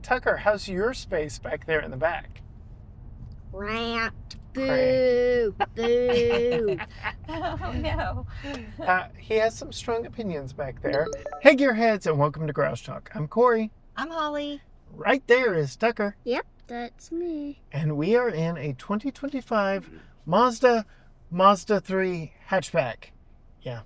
Tucker, how's your space back there in the back? Cramped. Boo. Boo. Oh, no. He has some strong opinions back there. Hey, gearheads, and welcome to Garage Talk. I'm Corey. I'm Holly. Right there is Tucker. Yep, that's me. And we are in a 2025 Mazda3 hatchback. Yeah,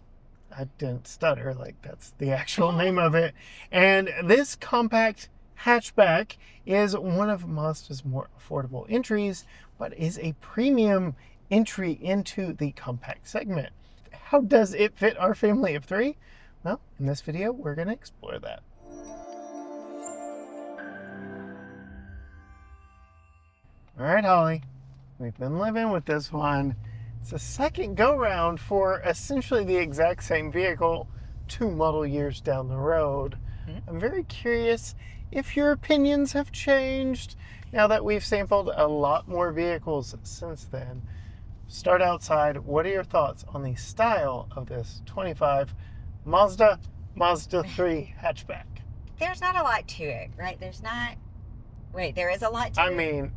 I didn't stutter, like that's the actual name of it. And this compact hatchback is one of Mazda's more affordable entries, but is a premium entry into the compact segment. How does it fit our family of three? Well, in this video, we're going to explore that. All right, Holly, we've been living with this one. It's a second go-round for essentially the exact same vehicle 2 model years down the road. I'm very curious if your opinions have changed now that we've sampled a lot more vehicles since then. Start outside. What are your thoughts on the style of this 25 Mazda3 hatchback? There's not a lot to it, right? There's not... Wait, there is a lot to it? I mean,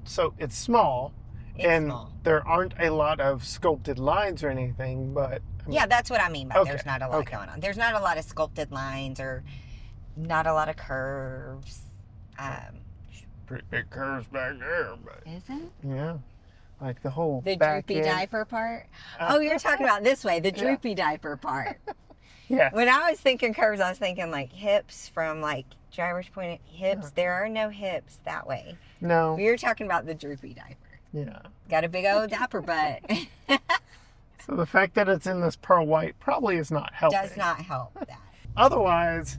so it's small. It's small. There aren't a lot of sculpted lines or anything, but... I mean, Yeah, that's what I mean by there's not a lot okay. going on. There's not a lot of sculpted lines or not a lot of curves. pretty big curves back there, but... Is it? Yeah. Like the whole The back droopy end. diaper part? Oh, you're talking about this way, the droopy diaper part. Yeah. When I was thinking curves, I was thinking like hips from like driver's point of hips. There are no hips that way. No. You're talking about the droopy diaper. Yeah. Got a big old diaper butt. So the fact that it's in this pearl white probably is not helping. Does not help that. Otherwise,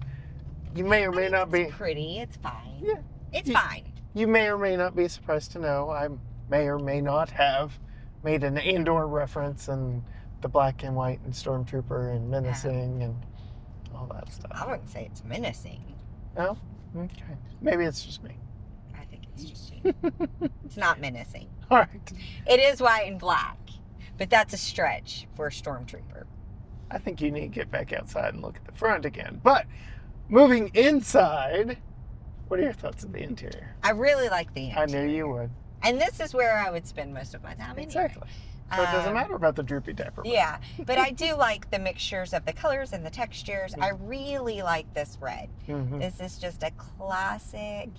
you may or may not be... It's pretty. It's fine. Yeah. It's fine. You may or may not be surprised to know I may or may not have made an Andor reference and the black and white and Stormtrooper and menacing and all that stuff. I wouldn't say it's menacing. No? Okay. Maybe it's just me. I think it's just you. It's not menacing. All right. It is white and black, but that's a stretch for a Stormtrooper. I think you need to get back outside and look at the front again. But moving inside, what are your thoughts of the interior? I really like the interior. I knew you would. And this is where I would spend most of my time. Exactly. So it doesn't matter about the droopy diaper. Yeah, but I do like the mixtures of the colors and the textures. I really like this red. Mm-hmm. This is just a classic,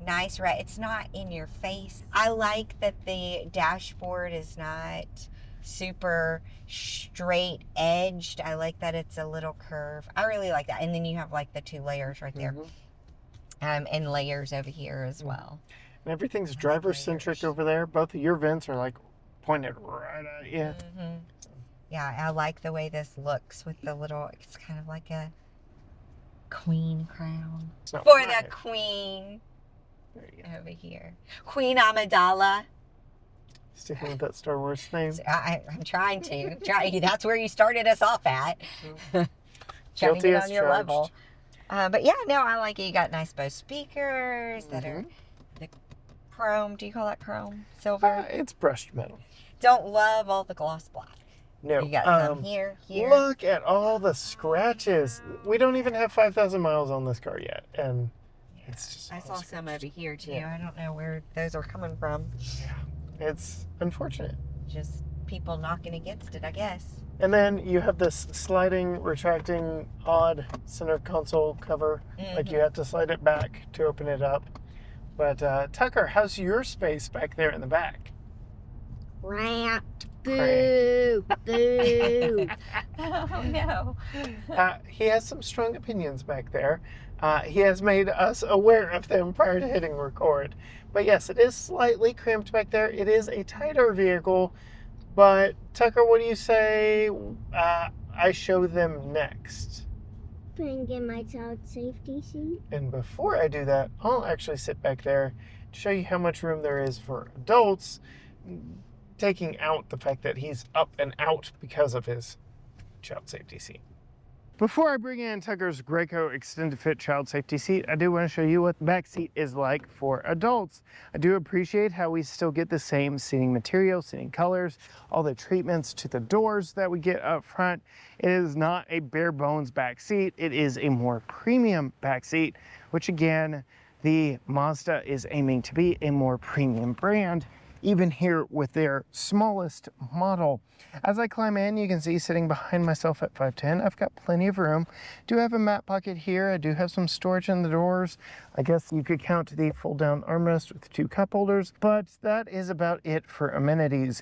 nice red. It's not in your face. I like that the dashboard is not super straight edged. I like that it's a little curve. I really like that. And then you have like the 2 layers right there. And layers over here as well. And everything's driver-centric over there. Both of your vents are like pointed right at you. Yeah, I like the way this looks with the little, it's kind of like a queen crown. It's not For my the head. queen There you go. over here. Queen Amidala. Sticking with that Star Wars theme. So I'm trying to. That's where you started us off at. Trying to Guilty get as on your charged. level. But yeah, no, I like it. You got nice Bose speakers that are the chrome. Do you call that chrome? Silver? It's brushed metal. Don't love all the gloss black. No. You got some here. Look at all the scratches. We don't even have 5,000 miles on this car yet. And it's just... I all saw some scratched. over here too. Yeah. I don't know where those are coming from. Yeah. It's unfortunate. Just people knocking against it, I guess. And then you have this sliding, retracting, odd center console cover. Like you have to slide it back to open it up. But Tucker, how's your space back there in the back? Cramped. Boo. Boo. Oh no. He has some strong opinions back there. He has made us aware of them prior to hitting record. But yes, it is slightly cramped back there. It is a tighter vehicle. But Tucker, what do you say I show them next? Putting in my child safety seat. And before I do that, I'll actually sit back there to show you how much room there is for adults, taking out the fact that he's up and out because of his child safety seat. Before I bring in Tucker's Graco extended fit child safety seat, I do want to show you what the back seat is like for adults. I do appreciate how we still get the same seating material, seating colors, all the treatments to the doors that we get up front. It is not a bare bones back seat. It is a more premium back seat, which again the Mazda is aiming to be a more premium brand, even here with their smallest model. As I climb in, you can see sitting behind myself at 5'10", I've got plenty of room. Do have a mat pocket here. I do have some storage in the doors. I guess you could count the fold down armrest with 2 cup holders, but that is about it for amenities.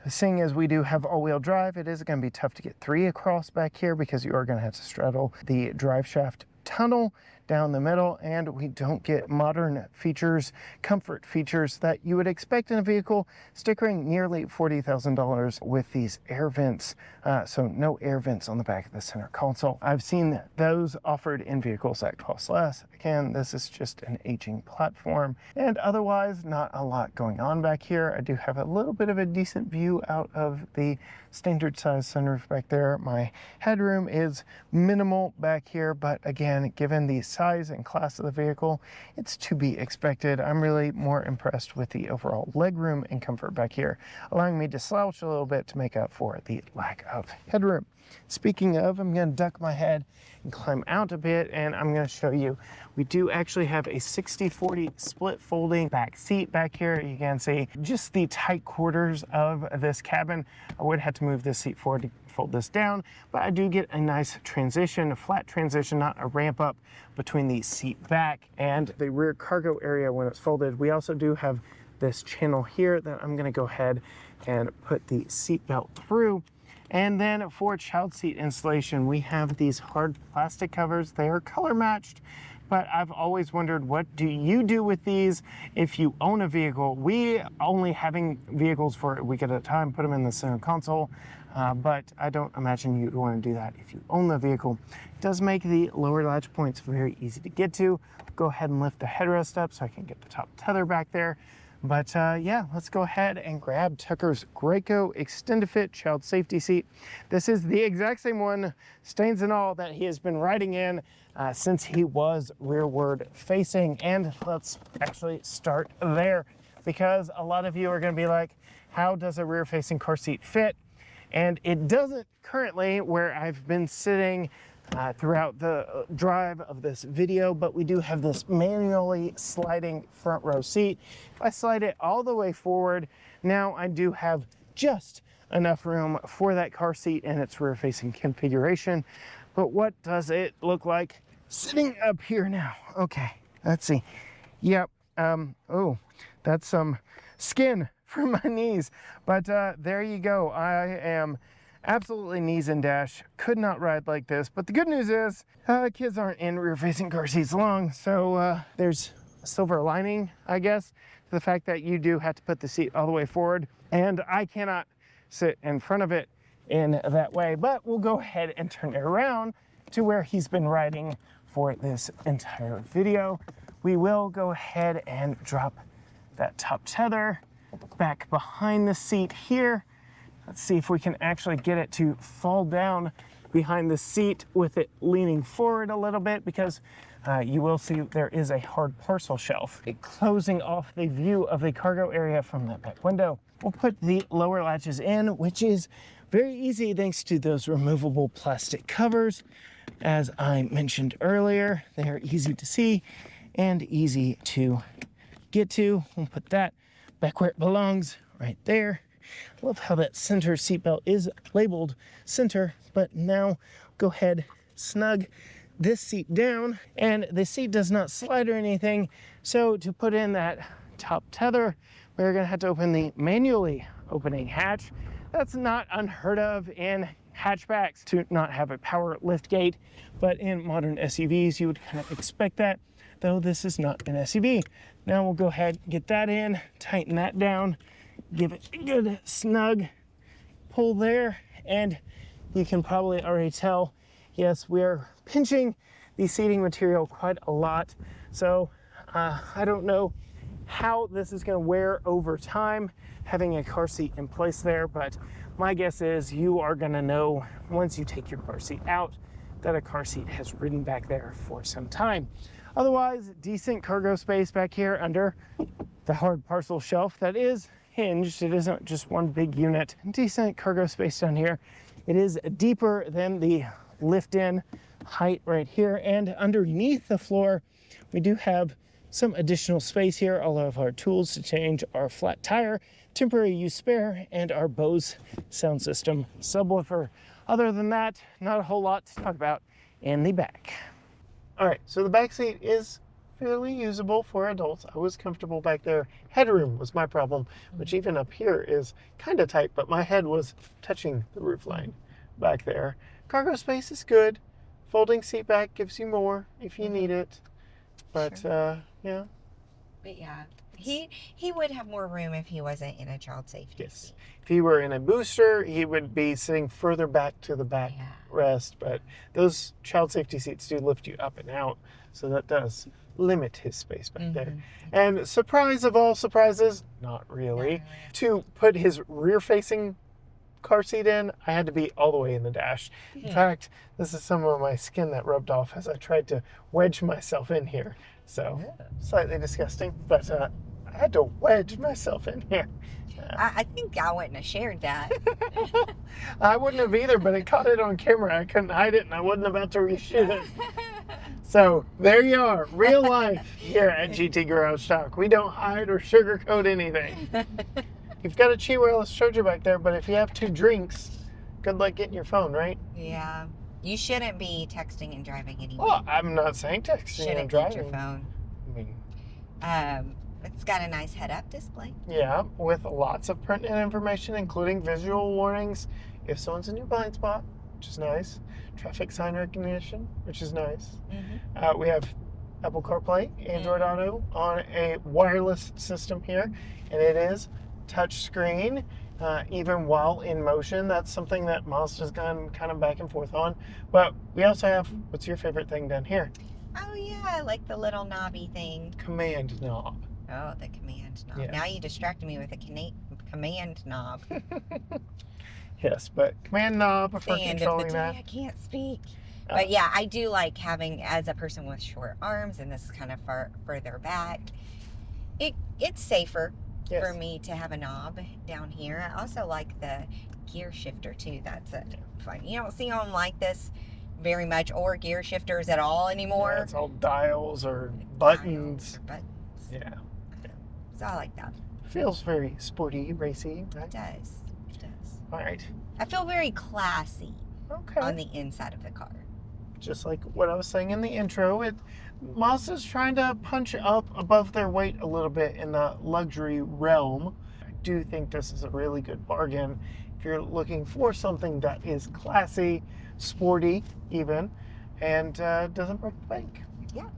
Seeing as we do have all-wheel drive, it is going to be tough to get 3 across back here because you are going to have to straddle the drive shaft tunnel down the middle, and we don't get modern features, comfort features that you would expect in a vehicle, stickering nearly $40,000 with these air vents. So no air vents on the back of the center console. I've seen those offered in vehicles that cost less. Again, this is just an aging platform, and otherwise not a lot going on back here. I do have a little bit of a decent view out of the standard size sunroof back there. My headroom is minimal back here, but again, given the size and class of the vehicle, it's to be expected. I'm really more impressed with the overall legroom and comfort back here, allowing me to slouch a little bit to make up for the lack of headroom. Speaking of, I'm going to duck my head and climb out a bit, and I'm going to show you, we do actually have a 60/40 split folding back seat back here. You can see just the tight quarters of this cabin. I would have to move this seat forward to fold this down, but I do get a nice transition, a flat transition, not a ramp up between the seat back and the rear cargo area when it's folded. We also do have this channel here that I'm going to go ahead and put the seat belt through. And then for child seat installation, we have these hard plastic covers. They are color matched, but I've always wondered, what do you do with these if you own a vehicle? We only having vehicles for a week at a time, put them in the center console, but I don't imagine you'd want to do that if you own the vehicle. It does make the lower latch points very easy to get to. Go ahead and lift the headrest up so I can get the top tether back there. But yeah, let's go ahead and grab Tucker's Graco Extend-A-Fit child safety seat. This is the exact same one, stains and all, that he has been riding in since he was rearward facing. And let's actually start there, because a lot of you are going to be like, how does a rear facing car seat fit? And it doesn't currently where I've been sitting throughout the drive of this video, but we do have this manually sliding front row seat. If I slide it all the way forward, now I do have just enough room for that car seat in its rear facing configuration. But what does it look like sitting up here now? Okay, let's see. Yep, oh, that's some skin from my knees, but there you go. I am absolutely knees in dash, could not ride like this. But the good news is kids aren't in rear facing car seats long, so there's a silver lining, I guess, to the fact that you do have to put the seat all the way forward, and I cannot sit in front of it in that way. But we'll go ahead and turn it around to where he's been riding for this entire video. We will go ahead and drop that top tether back behind the seat here. Let's see if we can actually get it to fall down behind the seat with it leaning forward a little bit, because you will see there is a hard parcel shelf closing off the view of the cargo area from that back window. We'll put the lower latches in, which is very easy thanks to those removable plastic covers. As I mentioned earlier, they are easy to see and easy to get to. We'll put that back where it belongs, right there. Love how that center seatbelt is labeled center, but now go ahead, snug this seat down, and the seat does not slide or anything. So to put in that top tether, we're gonna have to open the manually opening hatch. That's not unheard of in hatchbacks to not have a power lift gate, but in modern SUVs, you would kind of expect that, though this is not an SUV. Now we'll go ahead, get that in, tighten that down, give it a good snug pull there, and you can probably already tell, yes, we're pinching the seating material quite a lot. So I don't know how this is going to wear over time, having a car seat in place there, but my guess is you are going to know once you take your car seat out that a car seat has ridden back there for some time. Otherwise, decent cargo space back here under the hard parcel shelf that is hinged. It isn't just one big unit. Decent cargo space down here. It is deeper than the lift-in height right here, and underneath the floor we do have some additional space here. All of our tools to change our flat tire, temporary use spare, and our Bose sound system subwoofer. Other than that, not a whole lot to talk about in the back. All right, so the back seat is fairly usable for adults. I was comfortable back there. Headroom was my problem, which even up here is kind of tight, but my head was touching the roof line back there. Cargo space is good. Folding seat back gives you more if you need it. But, yeah. But yeah, he would have more room if he wasn't in a child safety seat. If he were in a booster, he would be sitting further back to the back rest. But those child safety seats do lift you up and out, so that does limit his space back there. And surprise of all surprises, not really. To put his rear-facing car seat in, I had to be all the way in the dash. In fact, this is some of my skin that rubbed off as I tried to wedge myself in here. So, slightly disgusting, but I had to wedge myself in here. I think I wouldn't have shared that. I wouldn't have either, but it caught it on camera. I couldn't hide it, and I wasn't about to reshoot it. So, there you are. Real life here at GT Garage Talk. We don't hide or sugarcoat anything. You've got a chi wireless charger back there, but if you have 2 drinks, good luck getting your phone, right? Yeah. You shouldn't be texting and driving anyway. Well, I'm not saying texting and driving. Shouldn't need your phone. I mean, it's got a nice head-up display. yeah, with lots of pertinent information, including visual warnings if someone's in your blind spot, which is nice. Traffic sign recognition, which is nice. We have Apple CarPlay, Android Auto on a wireless system here, and it is touch screen, even while in motion. That's something that Mazda's gone kind of back and forth on. But we also have, what's your favorite thing down here? Oh yeah, I like the little knobby thing. Command knob. Oh, the command knob. Yes. Now you distracted me with a command knob. Yes, but command knob for The end controlling of the day, that. I can't speak. But yeah, I do like having, as a person with short arms, and this is kind of further back, it's safer for me to have a knob down here. I also like the gear shifter too. That's fun. You don't see them like this very much, or gear shifters at all anymore. Yeah, it's all dials or buttons. Yeah. So I like that. Feels very sporty, racy. Right? It does. It does. All right. I feel very classy Okay. on the inside of the car. Just like what I was saying in the intro, Mazda's trying to punch up above their weight a little bit in the luxury realm. I do think this is a really good bargain if you're looking for something that is classy, sporty even, and doesn't break the bank. Yeah.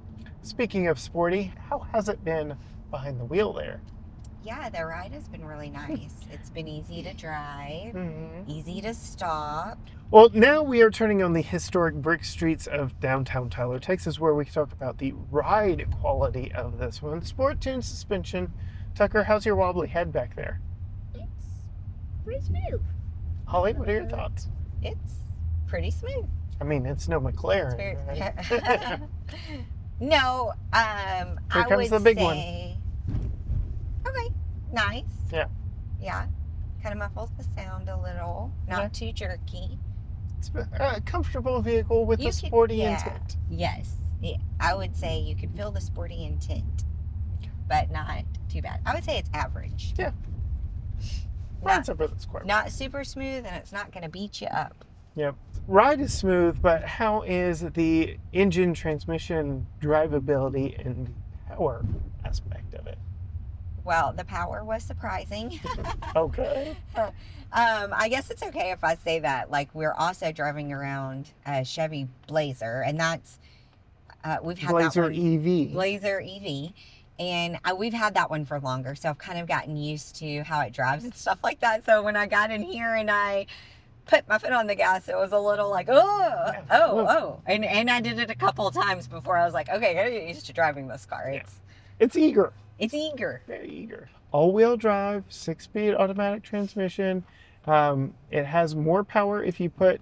Speaking of sporty, how has it been behind the wheel there? Yeah, the ride has been really nice. It's been easy to drive, Mm-hmm. easy to stop. Well, now we are turning on the historic brick streets of downtown Tyler, Texas, where we can talk about the ride quality of this one. Sport tune suspension. Tucker, how's your wobbly head back there? It's pretty smooth. Holly, what are your thoughts? It's pretty smooth. I mean, it's no McLaren. It's Right? No, Here I comes would the big one. say, okay, nice. Yeah. Yeah, kind of muffles the sound a little, not too jerky. It's a comfortable vehicle with You a could- sporty yeah. intent. Yes, yeah, I would say you could feel the sporty intent, but not too bad. I would say it's average. Yeah. Not, Rides over this quite not super smooth, and it's not going to beat you up. Yep. Ride is smooth, but how is the engine, transmission, drivability, and power aspect of it? Well, the power was surprising. Okay. I guess it's okay if I say that. Like, we're also driving around a Chevy Blazer, and that's we've had Blazer that one, EV. Blazer EV, and we've had that one for longer, so I've kind of gotten used to how it drives and stuff like that. So when I got in here and I put my foot on the gas, it was a little like, oh, and I did it a couple of times before I was like, okay, I gotta get used to driving this car. It's eager. It's eager. Very eager. All-wheel drive, 6-speed automatic transmission. It has more power if you put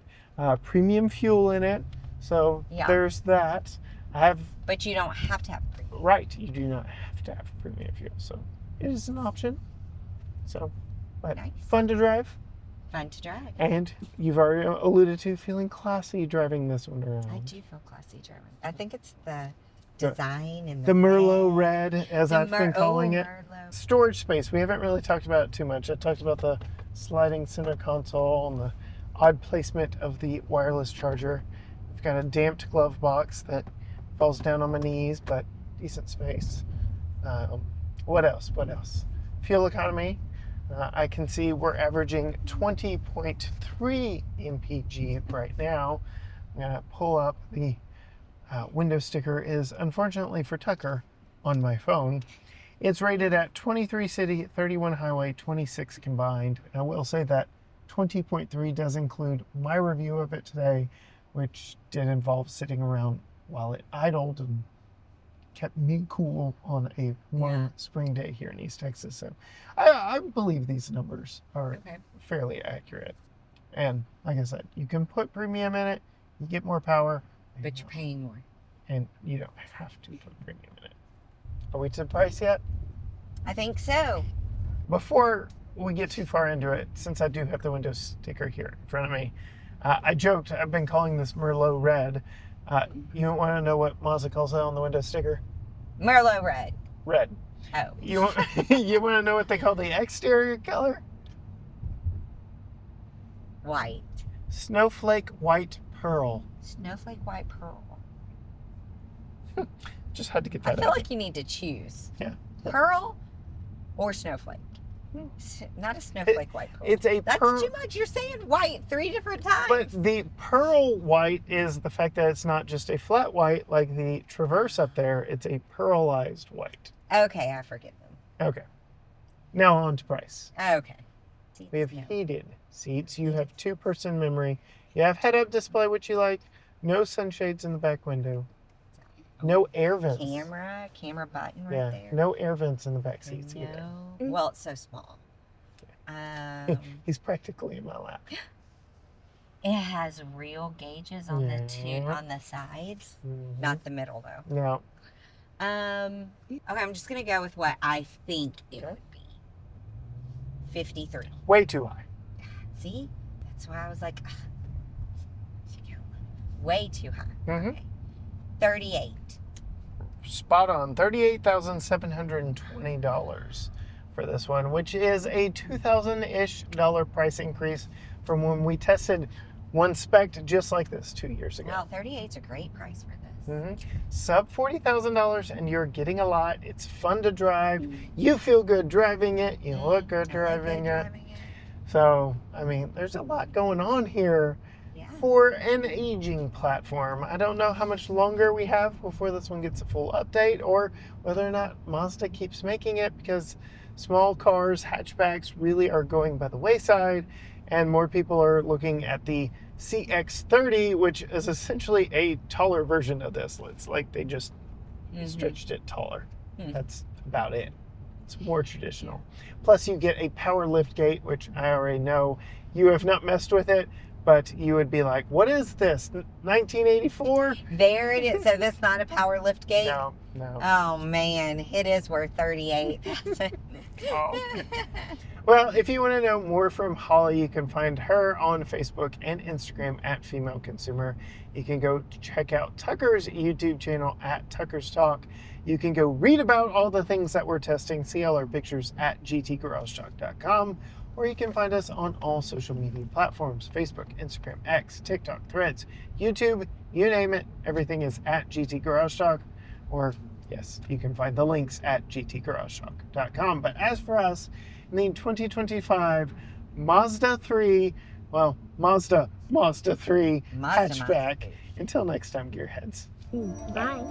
premium fuel in it. So there's that. But you don't have to have premium. Right, you do not have to have premium fuel. So it is an option. So, but Nice. fun to drive. Fun to drive. And you've already alluded to feeling classy driving this one around. I do feel classy driving. I think it's the design and The Merlot red, as The I've been calling it. Merlot. Storage space. We haven't really talked about it too much. I talked about the sliding center console and the odd placement of the wireless charger. We've got a damped glove box that falls down on my knees, but decent space. What else? What else? Fuel economy. I can see we're averaging 20.3 mpg right now. I'm going to pull up the window sticker is unfortunately for Tucker on my phone. It's rated at 23 city, 31 highway, 26 combined. I will say that 20.3 does include my review of it today, which did involve sitting around while it idled and kept me cool on a warm spring day here in East Texas. So I believe these numbers are fairly accurate. And like I said, you can put premium in it, you get more power. But you're paying more. And you don't have to put premium in it. Are we to the price yet? I think so. Before we get too far into it, since I do have the window sticker here in front of me, I joked, I've been calling this Merlot red. You want to know what Mazda calls it on the window sticker? Merlot red. Red. Oh. You want to know what they call the exterior color? White. Snowflake white pearl. Snowflake white pearl. Just had to get I that feel out. like you need to choose. Yeah. Pearl or snowflake. Not a snowflake white pearl. It's a That's pearl. too much. You're saying white 3 different times. But the pearl white is the fact that it's not just a flat white like the Traverse up there. It's a pearlized white. Okay, I forgive them. Okay. Now on to price. Okay. We have heated seats. You have 2-person memory. You have head-up display, which you like. No sunshades in the back window. No air vents. Camera button right Yeah, there. no air vents in the back seats No. either. Well, it's so small. He's practically in my lap. It has real gauges on the sides, Mhm. not the middle though. No. Okay, I'm just gonna go with what I think it would be. 53. Way too high. See, that's why I was like, way too high. Mm-hmm. Okay. 38. Spot on. $38,720 for this one, which is a $2,000-ish price increase from when we tested one spec just like this 2 years ago. Wow, 38's a great price for this. Mm-hmm. Sub $40,000, and you're getting a lot. It's fun to drive. You feel good driving it. You look good driving it. So, I mean, there's a lot going on here for an aging platform. I don't know how much longer we have before this one gets a full update, or whether or not Mazda keeps making it, because small cars, hatchbacks really are going by the wayside, and more people are looking at the CX-30, which is essentially a taller version of this. It's like they just stretched it taller. That's about it. It's more traditional. Plus you get a power lift gate, which I already know you have not messed with it, but you would be like, what is this, 1984? There it is. So that's not a power lift gate? No. Oh man, it is worth 38. Oh. Well, if you want to know more from Holly, you can find her on Facebook and Instagram at Female Consumer. You can go check out Tucker's YouTube channel at Tucker's Talk. You can go read about all the things that we're testing, see all our pictures at gtgaragetalk.com, or you can find us on all social media platforms, Facebook, Instagram, X, TikTok, Threads, YouTube, you name it. Everything is at GT Garage Talk, or yes, you can find the links at gtgaragetalk.com. But as for us, in the 2025 Mazda3 hatchback. Until next time, gearheads. Bye.